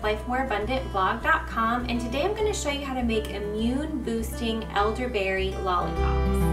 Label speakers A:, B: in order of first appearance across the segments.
A: lifemoreabundantblog.com, and today I'm going to show you how to make immune boosting elderberry lollipops.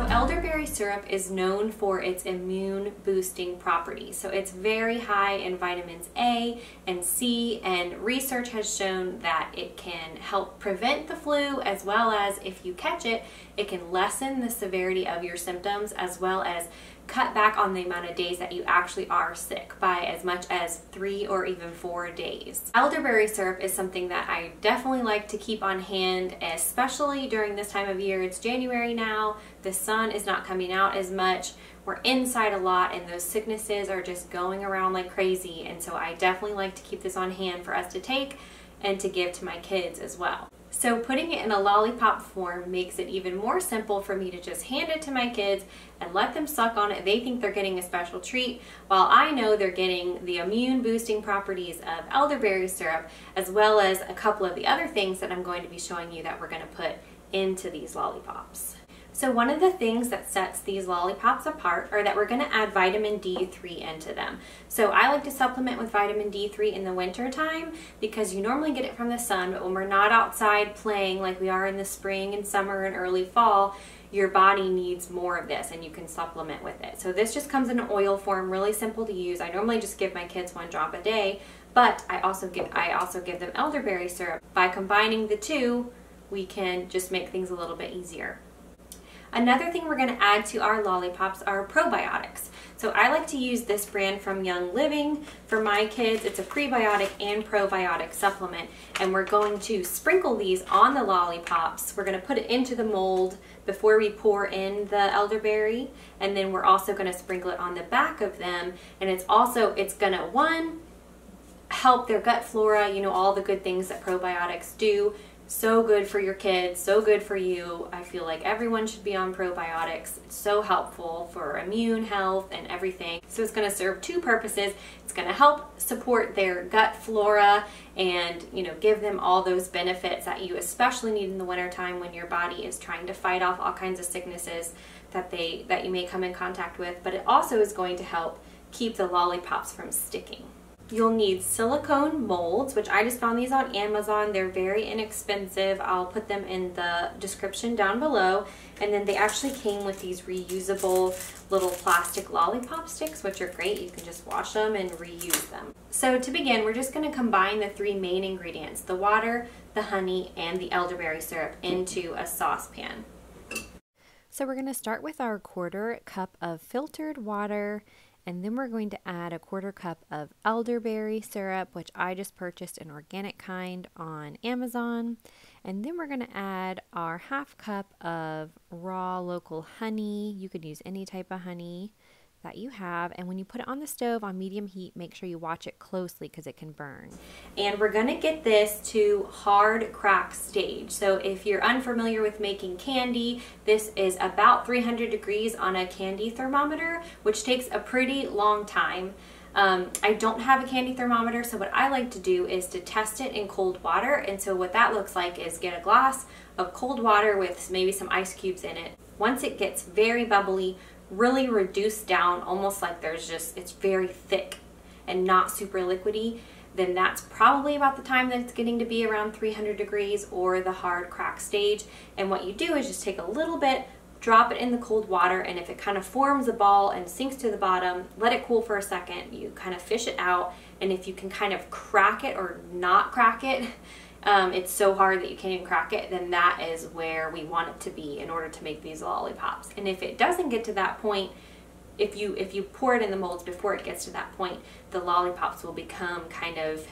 A: Elderberry syrup is known for its immune boosting properties. So it's very high in vitamins A and C, and research has shown that it can help prevent the flu, as well as if you catch it, it can lessen the severity of your symptoms, as well as cut back on the amount of days that you actually are sick by as much as 3 or even 4 days. Elderberry syrup is something that I definitely like to keep on hand, especially during this time of year. It's January now, the sun is not coming out as much, we're inside a lot, and those sicknesses are just going around like crazy, and so I definitely like to keep this on hand for us to take and to give to my kids as well. So putting it in a lollipop form makes it even more simple for me to just hand it to my kids and let them suck on it. They think they're getting a special treat, while I know they're getting the immune boosting properties of elderberry syrup, as well as a couple of the other things that I'm going to be showing you that we're going to put into these lollipops. So one of the things that sets these lollipops apart are that we're going to add vitamin D3 into them. So I like to supplement with vitamin D3 in the winter time because you normally get it from the sun, but when we're not outside playing like we are in the spring and summer and early fall, your body needs more of this and you can supplement with it. So this just comes in an oil form, really simple to use. I normally just give my kids 1 drop a day, but I also give them elderberry syrup. By combining the two, we can just make things a little bit easier. Another thing we're going to add to our lollipops are probiotics. So I like to use this brand from Young Living for my kids. It's a prebiotic and probiotic supplement, and we're going to sprinkle these on the lollipops. We're going to put it into the mold before we pour in the elderberry, and then we're also going to sprinkle it on the back of them, and it's going to, one, help their gut flora, you know, all the good things that probiotics do. So good for your kids, so good for you. I feel like everyone should be on probiotics. It's so helpful for immune health and everything. So it's going to serve 2 purposes. It's going to help support their gut flora and, you know, give them all those benefits that you especially need in the wintertime when your body is trying to fight off all kinds of sicknesses that you may come in contact with. But it also is going to help keep the lollipops from sticking. You'll need silicone molds, which I just found these on Amazon. They're very inexpensive. I'll put them in the description down below. And then they actually came with these reusable little plastic lollipop sticks, which are great. You can just wash them and reuse them. So to begin, we're just going to combine the 3 main ingredients, the water, the honey, and the elderberry syrup, into a saucepan. So we're going to start with our 1/4 cup of filtered water, and then we're going to add a 1/4 cup of elderberry syrup, which I just purchased an organic kind on Amazon. And then we're going to add our 1/2 cup of raw local honey. You could use any type of honey that you have. And when you put it on the stove on medium heat, make sure you watch it closely because it can burn. And we're going to get this to hard crack stage. So if you're unfamiliar with making candy, this is about 300 degrees on a candy thermometer, which takes a pretty long time. I don't have a candy thermometer, so what I like to do is to test it in cold water. And so what that looks like is get a glass of cold water with maybe some ice cubes in it. Once it gets very bubbly, really reduced down, almost like it's very thick and not super liquidy, then that's probably about the time that it's getting to be around 300 degrees or the hard crack stage. And what you do is just take a little bit, drop it in the cold water, and if it kind of forms a ball and sinks to the bottom, let it cool for a second. You kind of fish it out, and if you can kind of crack it or not crack it, it's so hard that you can't even crack it, then that is where we want it to be in order to make these lollipops. And if it doesn't get to that point, if you pour it in the molds before it gets to that point, the lollipops will become kind of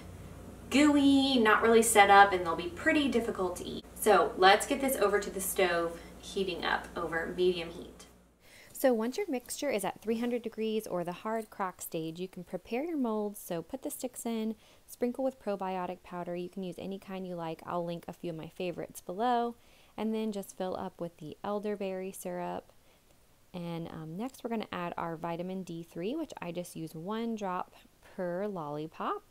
A: gooey, not really set up, and they'll be pretty difficult to eat. So let's get this over to the stove, heating up over medium heat. So once your mixture is at 300 degrees or the hard crack stage, you can prepare your molds. So put the sticks in, sprinkle with probiotic powder. You can use any kind you like. I'll link a few of my favorites below. And then just fill up with the elderberry syrup. And next we're going to add our vitamin D3, which I just use 1 drop per lollipop.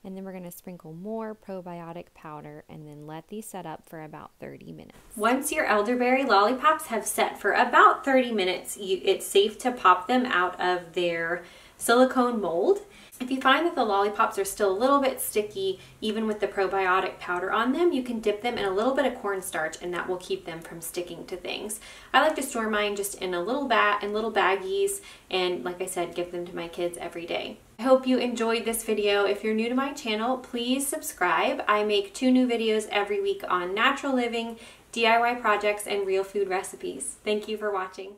B: And then we're going to sprinkle more probiotic powder and then let these set up for about 30 minutes.
A: Once your elderberry lollipops have set for about 30 minutes, it's safe to pop them out of their silicone mold. If you find that the lollipops are still a little bit sticky, even with the probiotic powder on them, you can dip them in a little bit of cornstarch and that will keep them from sticking to things. I like to store mine just in a little baggies, and like I said, give them to my kids every day. I hope you enjoyed this video. If you're new to my channel, please subscribe. I make 2 new videos every week on natural living, DIY projects, and real food recipes. Thank you for watching.